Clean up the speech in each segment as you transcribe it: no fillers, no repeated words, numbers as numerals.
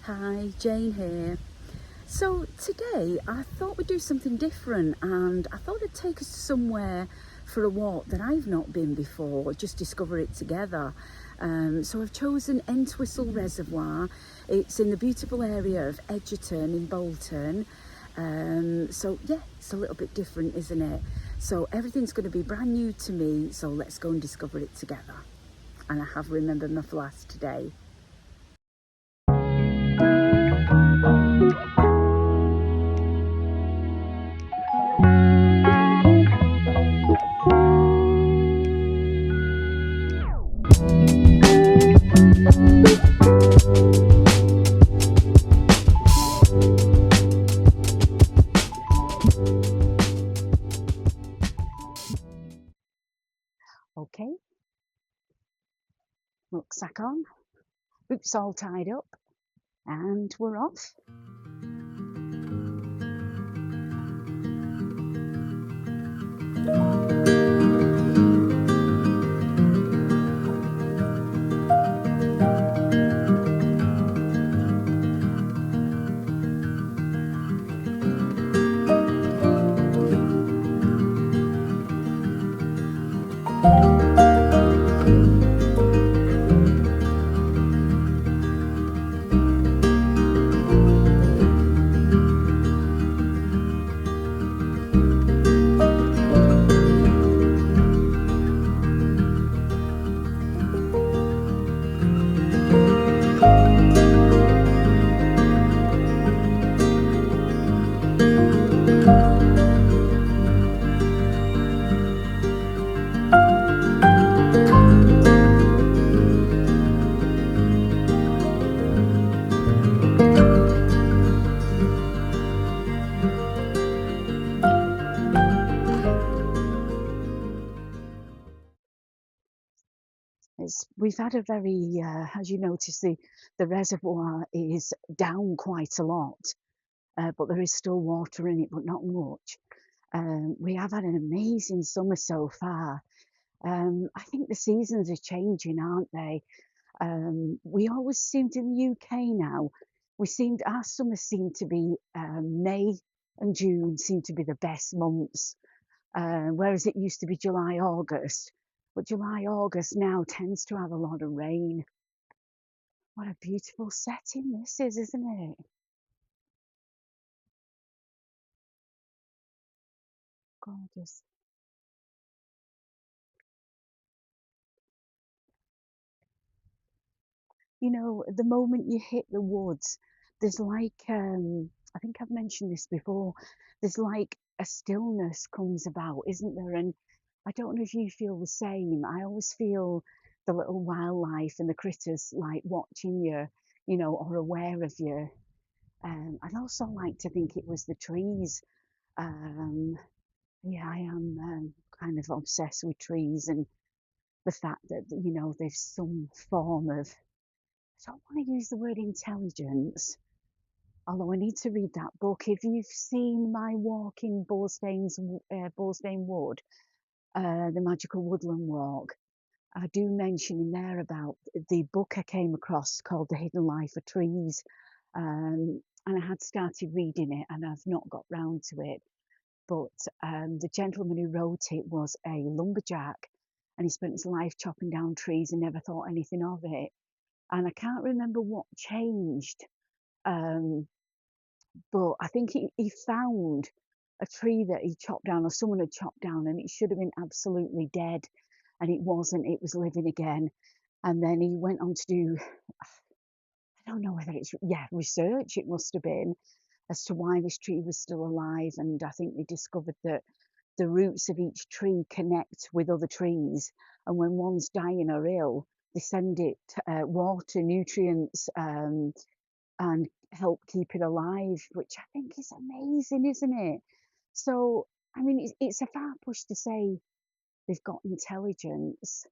Hi, Jane here. So today I thought we'd do something different and I thought I'd take us somewhere for a walk that I've not been before, just discover it together. So I've chosen Entwistle Reservoir. It's in the beautiful area of Edgerton in Bolton. So yeah, it's a little bit different, isn't it? So everything's going to be brand new to me, so let's go and discover it together. And I have remembered my flask today. Okay, rucksack on, boots all tied up, and we're off. We've had a very, as you notice, the reservoir is down quite a lot, but there is still water in it, but not much. We have had an amazing summer so far. I think the seasons are changing, aren't they? We always seem to, in the UK now, our summers seem to be May and June seem to be the best months, whereas it used to be July, August. But July, August now tends to have a lot of rain. What a beautiful setting this is, isn't it? Gorgeous. You know, the moment you hit the woods, there's like, I think I've mentioned this before, there's like a stillness comes about, isn't there? And I don't know if you feel the same. I always feel the little wildlife and the critters like watching you, or aware of you. I'd also like to think it was the trees. Um, yeah, I am kind of obsessed with trees and the fact that, there's some form of, I don't want to use the word intelligence, although I need to read that book. If you've seen my walk in Borsdane Wood, the Magical Woodland Walk, I do mention in there about the book I came across called The Hidden Life of Trees. And I had started reading it and I've not got round to it. But the gentleman who wrote it was a lumberjack and he spent his life chopping down trees and never thought anything of it. And I can't remember what changed, um, but I think he found a tree that he chopped down or someone had chopped down and it should have been absolutely dead and it wasn't, it was living again. And then he went on to do, I don't know whether it's, yeah, research, it must have been, as to why this tree was still alive. And I think they discovered that the roots of each tree connect with other trees. And when one's dying or ill, they send it water, nutrients, and help keep it alive, which I think is amazing, isn't it? So, I mean, it's a far push to say they've got intelligence,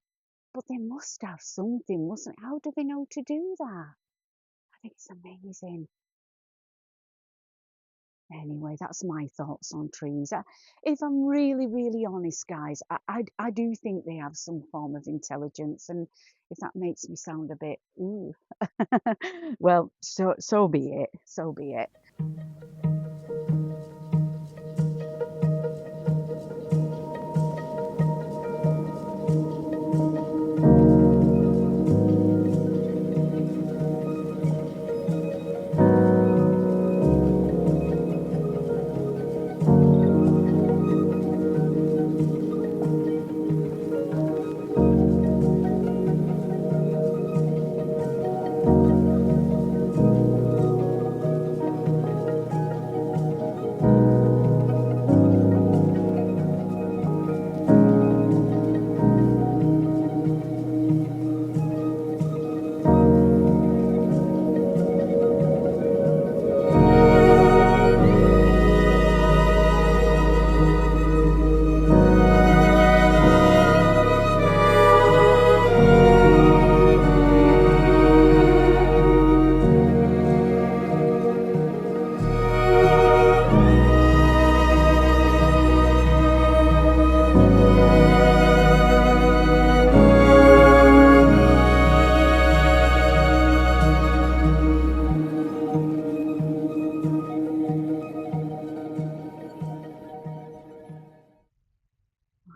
but they must have something, mustn't they? How do they know to do that? I think it's amazing. Anyway, that's my thoughts on trees. If I'm really, really honest, guys, I do think they have some form of intelligence, and if that makes me sound a bit, ooh, well, so be it, so be it.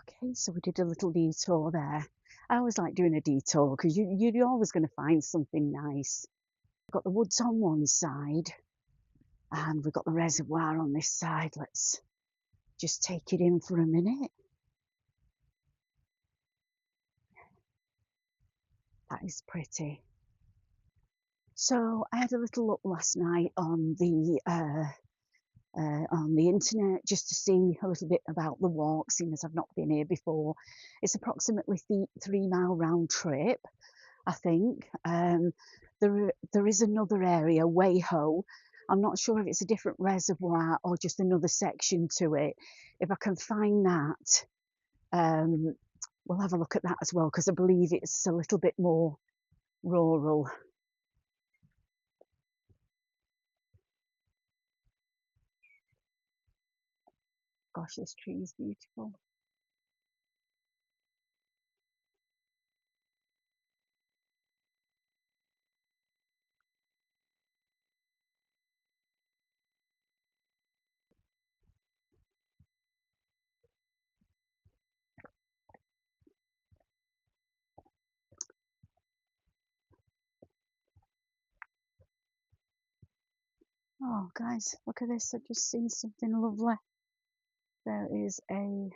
Okay, so we did a little detour there. I always like doing a detour because you're always going to find something nice. We've got the woods on one side and we've got the reservoir on this side. Let's just take it in for a minute. That is pretty. So I had a little look last night on the internet just to see a little bit about the walk, seeing as I've not been here before. It's approximately 3 mile round trip, I think. There is another area, Wayho. I'm not sure if it's a different reservoir or just another section to it. If I can find that, um, we'll have a look at that as well, because I believe it's a little bit more rural. Gosh, this tree is beautiful. Oh, guys, look at this. I've just seen something lovely. There is a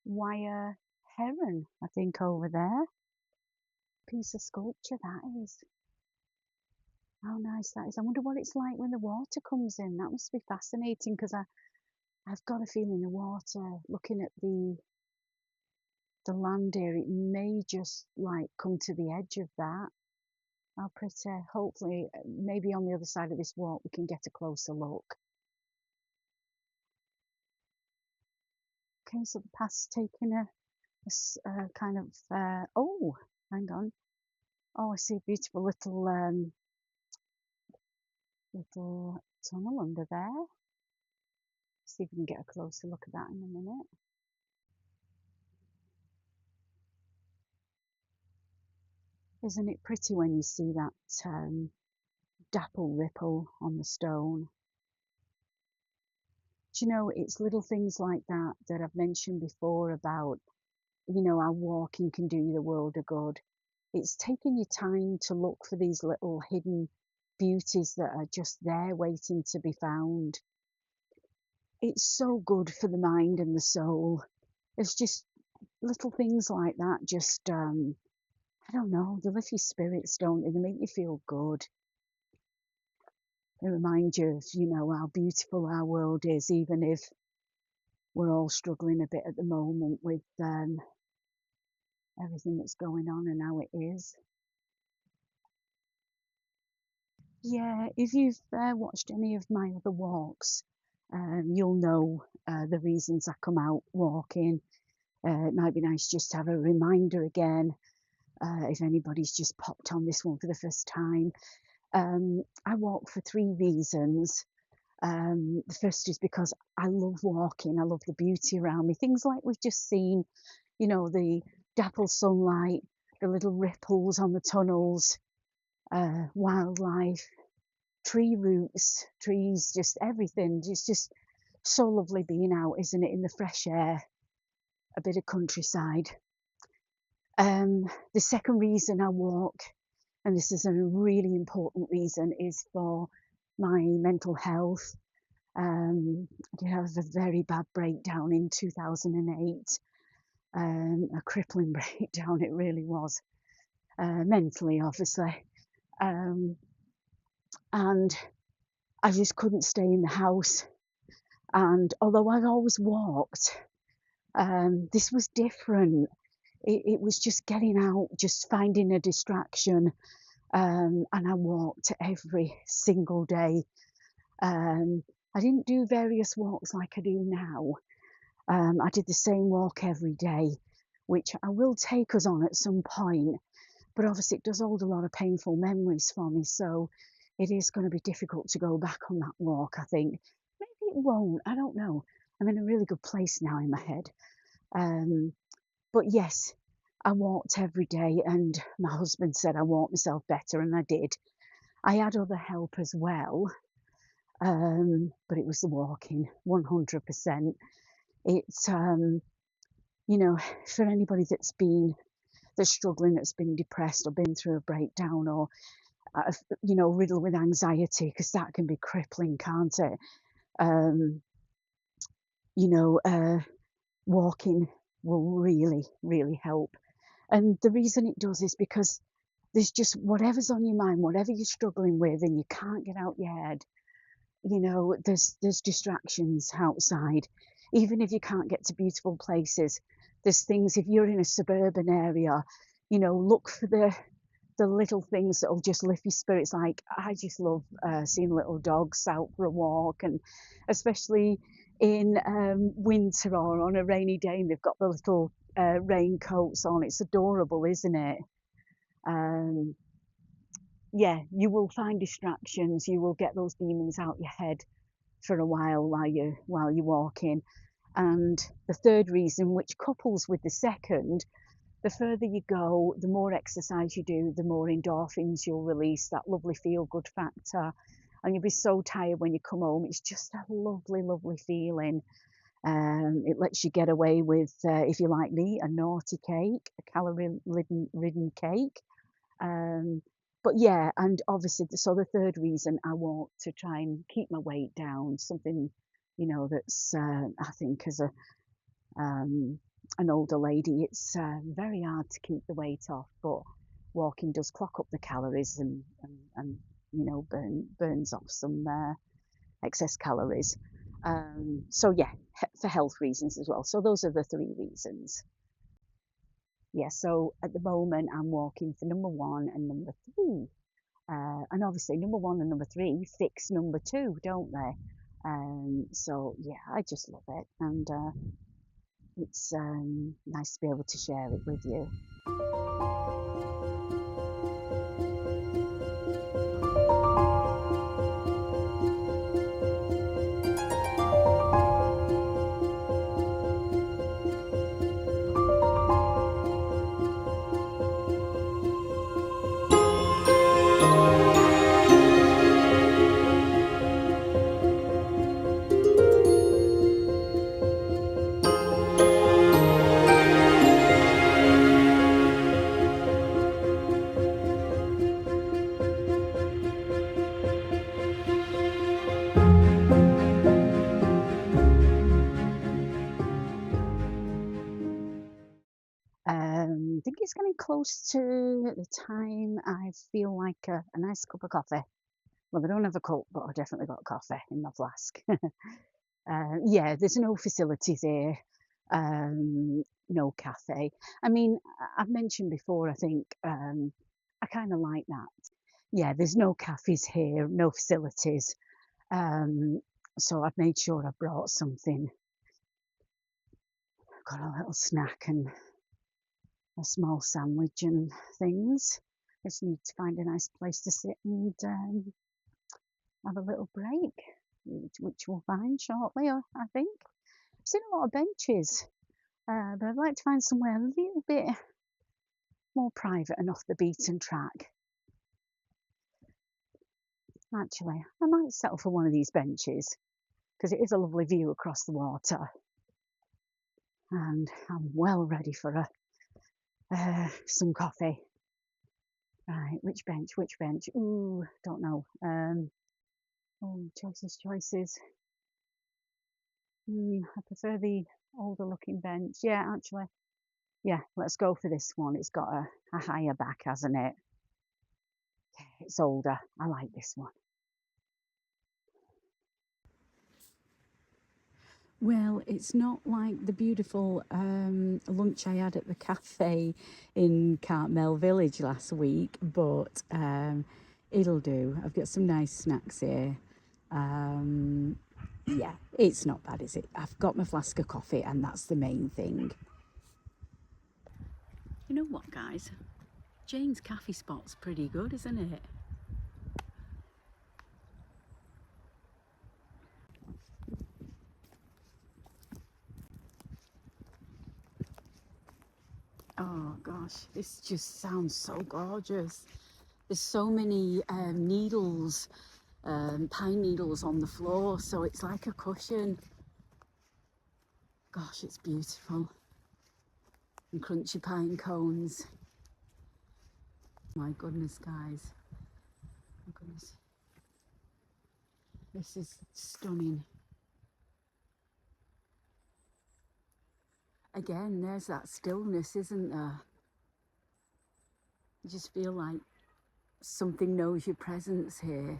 wire heron, I think, over there. Piece of sculpture that is. How nice that is. I wonder what it's like when the water comes in. That must be fascinating because I've got a feeling the water, looking at the land here, it may just like come to the edge of that. How pretty. Hopefully, maybe on the other side of this walk, we can get a closer look. Okay, so the path's taking a kind of, oh, hang on. Oh, I see a beautiful little tunnel under there. See if we can get a closer look at that in a minute. Isn't it pretty when you see that dapple ripple on the stone? Do you know, it's little things like that that I've mentioned before about, how walking can do the world a good. It's taking your time to look for these little hidden beauties that are just there waiting to be found. It's so good for the mind and the soul. It's just little things like that, just, I don't know, they lift your spirits, don't they? They make you feel good. They remind you of, how beautiful our world is, even if we're all struggling a bit at the moment with everything that's going on and how it is. Yeah, if you've watched any of my other walks, you'll know the reasons I come out walking. It might be nice just to have a reminder again, if anybody's just popped on this one for the first time. I walk for three reasons. The first is because I love walking. I love the beauty around me. Things like we've just seen, you know, the dappled sunlight, the little ripples on the tunnels, wildlife, tree roots, trees, just everything. It's just so lovely being out, isn't it, in the fresh air, a bit of countryside. The second reason I walk, and this is a really important reason, is for my mental health. I did have a very bad breakdown in 2008, a crippling breakdown, it really was, mentally, obviously. And I just couldn't stay in the house. And although I've always walked, this was different. It was just getting out, just finding a distraction. And I walked every single day. I didn't do various walks like I do now. I did the same walk every day, which I will take us on at some point, but obviously it does hold a lot of painful memories for me, so it is going to be difficult to go back on that walk, I think. Maybe it won't, I don't know. I'm in a really good place now in my head. But yes, I walked every day, and my husband said I walked myself better, and I did. I had other help as well, but it was the walking, 100%. It's, you know, for anybody that's struggling, that's been depressed or been through a breakdown, or, you know, riddled with anxiety, because that can be crippling, can't it? You know, walking will really, really help. And the reason it does is because there's just whatever's on your mind, whatever you're struggling with, and you can't get out your head, you know, there's distractions outside. Even if you can't get to beautiful places, there's things. If you're in a suburban area, you know, look for the little things that'll just lift your spirits. Like, I just love seeing little dogs out for a walk, and especially in winter or on a rainy day, and they've got the little raincoats on. It's adorable, isn't it? Um, yeah, you will find distractions. You will get those demons out your head for a while you're walking. And the third reason, which couples with the second, the further you go, the more exercise you do, the more endorphins you'll release, that lovely feel good factor. And you'll be so tired when you come home. It's just a lovely, lovely feeling. It lets you get away with, if you like me, a naughty cake, a calorie-ridden cake. But yeah, and obviously, so the third reason I walk to try and keep my weight down, something, you know, that's, I think as an older lady, it's very hard to keep the weight off, but walking does clock up the calories, and you know, burns off some excess calories. So yeah, for health reasons as well. So those are the three reasons. Yeah, so at the moment I'm walking for number one and number three. And obviously number one and number three fix number two, don't they? So yeah, I just love it, and it's nice to be able to share it with you. I think it's getting close to the time I feel like a nice cup of coffee. Well, I don't have a cup, but I definitely got coffee in my flask. Yeah, there's no facilities here, no cafe. I mean, I've mentioned before, I think I kind of like that. Yeah, there's no cafes here, no facilities. Um, so I've made sure I brought something. Got a little snack and a small sandwich and things. Just need to find a nice place to sit and have a little break, which we'll find shortly, I think. I've seen a lot of benches, but I'd like to find somewhere a little bit more private and off the beaten track. Actually, I might settle for one of these benches because it is a lovely view across the water. And I'm well ready for some coffee. Right, which bench? Ooh, don't know. Oh, choices. I prefer the older looking bench. Yeah, actually. Yeah, let's go for this one. It's got a higher back, hasn't it? It's older. I like this one. Well, it's not like the beautiful lunch I had at the cafe in Cartmel Village last week, but it'll do. I've got some nice snacks here. Yeah, it's not bad, is it? I've got my flask of coffee and that's the main thing. You know what, guys? Jane's Cafe Spot's pretty good, isn't it? Oh gosh, this just sounds so gorgeous. There's so many needles, pine needles on the floor, so it's like a cushion. Gosh, it's beautiful. And crunchy pine cones. My goodness, guys. My goodness. This is stunning. Again, there's that stillness, isn't there? You just feel like something knows your presence here.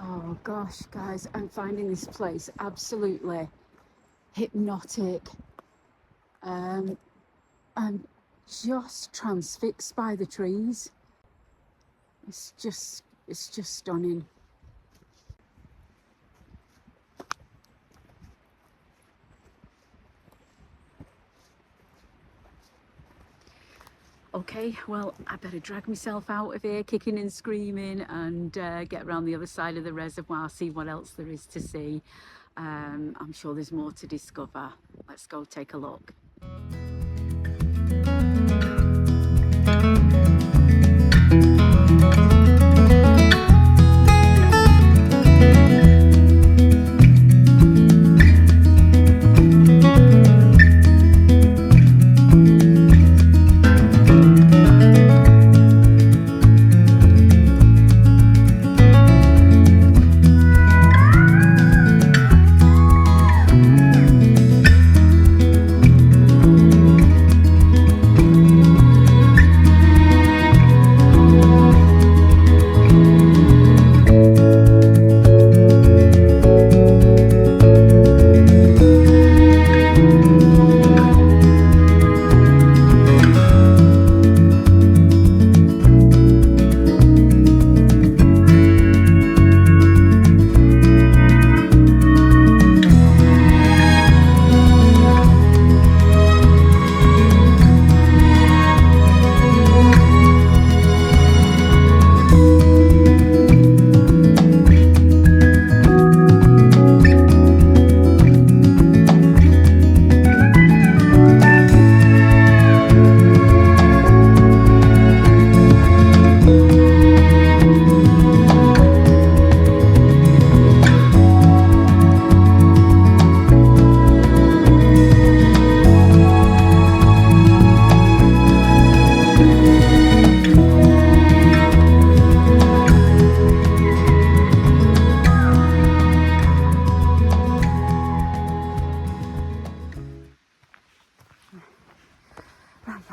Oh gosh, guys, I'm finding this place absolutely hypnotic. I'm just transfixed by the trees. It's just stunning. Okay, well, I better drag myself out of here, kicking and screaming, and get around the other side of the reservoir, see what else there is to see. I'm sure there's more to discover. Let's go take a look.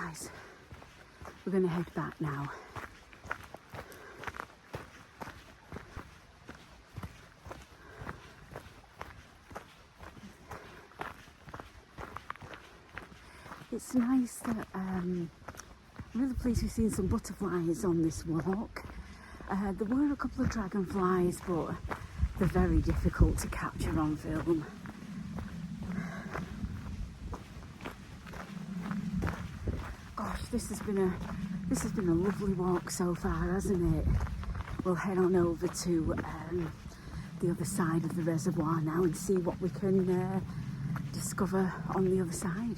guys, we're going to head back now. It's nice that I'm really pleased we've seen some butterflies on this walk. There were a couple of dragonflies, but they're very difficult to capture on film. Gosh, this has been a lovely walk so far, hasn't it? We'll head on over to the other side of the reservoir now and see what we can discover on the other side.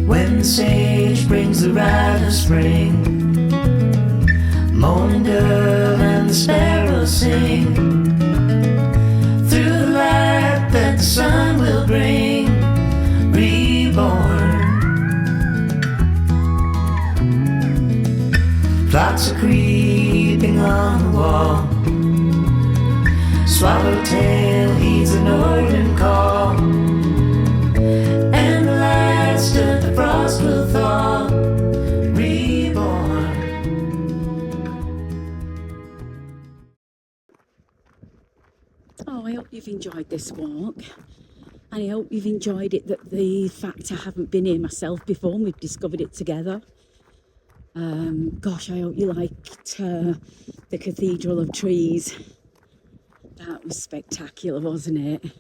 When the sage brings the rite of spring, morning dove and the sparrows sing, through the light that the sun will bring, reborn. Flocks are creeping on the wall, swallowtail heeds the northern call, and the lights that the frost will thaw, reborn. Oh, I hope you've enjoyed this walk, and I hope you've enjoyed it, that the fact I haven't been here myself before and we've discovered it together. Gosh, I hope you liked the Cathedral of Trees. That was spectacular, wasn't it?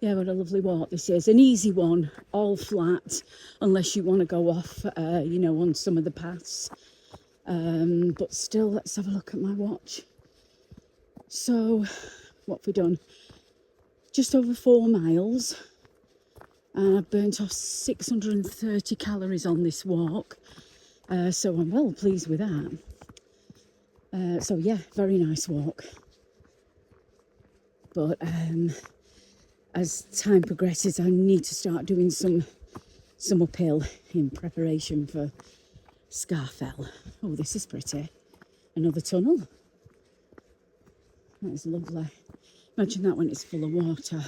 Yeah, what a lovely walk this is. An easy one, all flat, unless you want to go off, you know, on some of the paths. But still, let's have a look at my watch. So, what have we done? Just over 4 miles. And I've burnt off 630 calories on this walk. So I'm well pleased with that. So yeah, very nice walk. But as time progresses, I need to start doing some uphill in preparation for Scarfell. Oh, this is pretty. Another tunnel. That is lovely. Imagine that when it's full of water.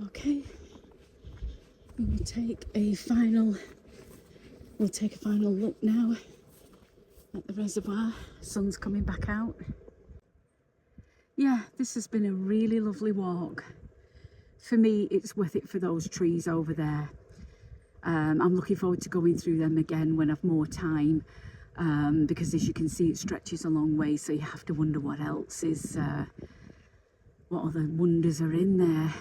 Okay, we'll take a final look now at the reservoir. Sun's coming back out. Yeah, this has been a really lovely walk. For me, it's worth it for those trees over there. I'm looking forward to going through them again when I've more time, because as you can see, it stretches a long way, so you have to wonder what else is, what other wonders are in there.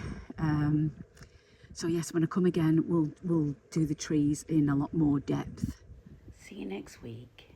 So yes, when I come again, we'll do the trees in a lot more depth. See you next week.